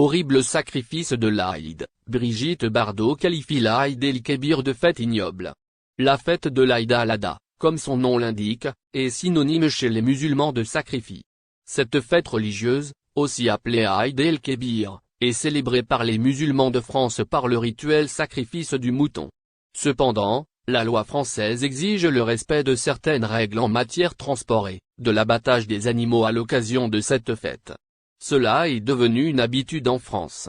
horrible sacrifice de l'Aïd, Brigitte Bardot qualifie l'Aïd el-Kébir de fête ignoble. La fête de l'Aïd al-Adha, comme son nom l'indique, est synonyme chez les musulmans de sacrifice. Cette fête religieuse, aussi appelée Aïd el-Kébir, est célébrée par les musulmans de France par le rituel sacrifice du mouton. Cependant, la loi française exige le respect de certaines règles en matière transport et de l'abattage des animaux à l'occasion de cette fête. Cela est devenu une habitude en France.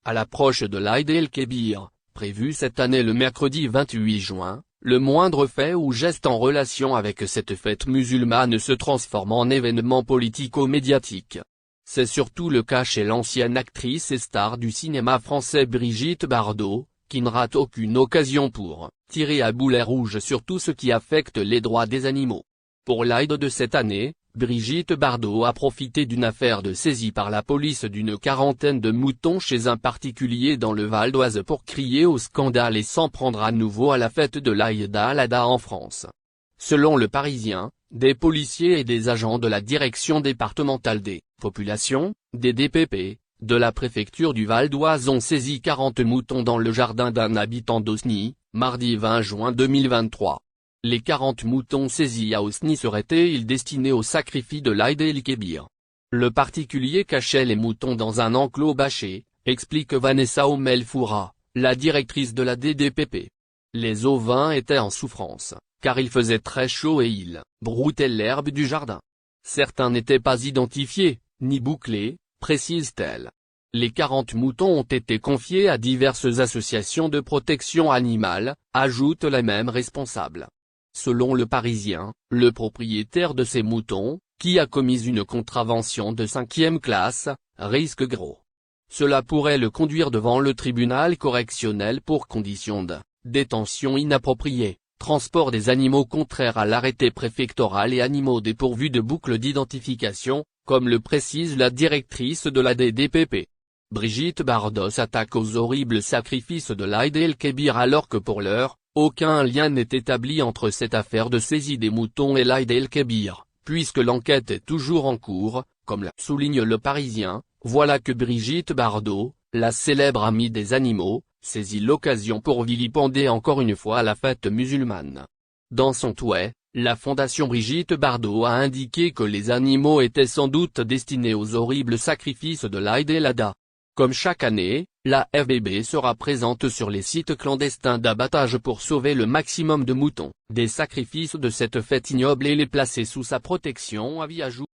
À l'approche de l'Aïd el-Kébir, prévu cette année le mercredi 28 juin, le moindre fait ou geste en relation avec cette fête musulmane se transforme en événement politico-médiatique. C'est surtout le cas chez l'ancienne actrice et star du cinéma français Brigitte Bardot, qui ne rate aucune occasion pour tirer à boulet rouge sur tout ce qui affecte les droits des animaux. Pour l'Aïd de cette année, Brigitte Bardot a profité d'une affaire de saisie par la police d'une quarantaine de moutons chez un particulier dans le Val d'Oise pour crier au scandale et s'en prendre à nouveau à la fête de l'Aïd al-Adha en France. Selon Le Parisien, des policiers et des agents de la direction départementale des populations, des DPP, de la préfecture du Val d'Oise ont saisi 40 moutons dans le jardin d'un habitant d'Osny, mardi 20 juin 2023. Les 40 moutons saisis à Osny seraient-ils destinés au sacrifice de l'Aïd el-Kébir? Le particulier cachait les moutons dans un enclos bâché, explique Vanessa Omelfoura, la directrice de la DDPP. Les ovins étaient en souffrance, car il faisait très chaud et ils broutaient l'herbe du jardin. Certains n'étaient pas identifiés, ni bouclés, précise-t-elle. Les 40 moutons ont été confiés à diverses associations de protection animale, ajoute la même responsable. Selon Le Parisien, le propriétaire de ces moutons, qui a commis une contravention de 5e classe, risque gros. Cela pourrait le conduire devant le tribunal correctionnel pour conditions de détention inappropriée, transport des animaux contraires à l'arrêté préfectoral et animaux dépourvus de boucle d'identification, comme le précise la directrice de la DDPP. Brigitte Bardot s'attaque aux horribles sacrifices de l'Aïd el-Kébir alors que pour l'heure, aucun lien n'est établi entre cette affaire de saisie des moutons et l'Aïd el-Kébir, puisque l'enquête est toujours en cours, comme le souligne Le Parisien. Voilà que Brigitte Bardot, la célèbre amie des animaux, saisit l'occasion pour vilipender encore une fois la fête musulmane. Dans son tweet, la fondation Brigitte Bardot a indiqué que les animaux étaient sans doute destinés aux horribles sacrifices de l'Aïd el-Adha. Comme chaque année, la FBB sera présente sur les sites clandestins d'abattage pour sauver le maximum de moutons des sacrifices de cette fête ignoble et les placer sous sa protection, ajoute.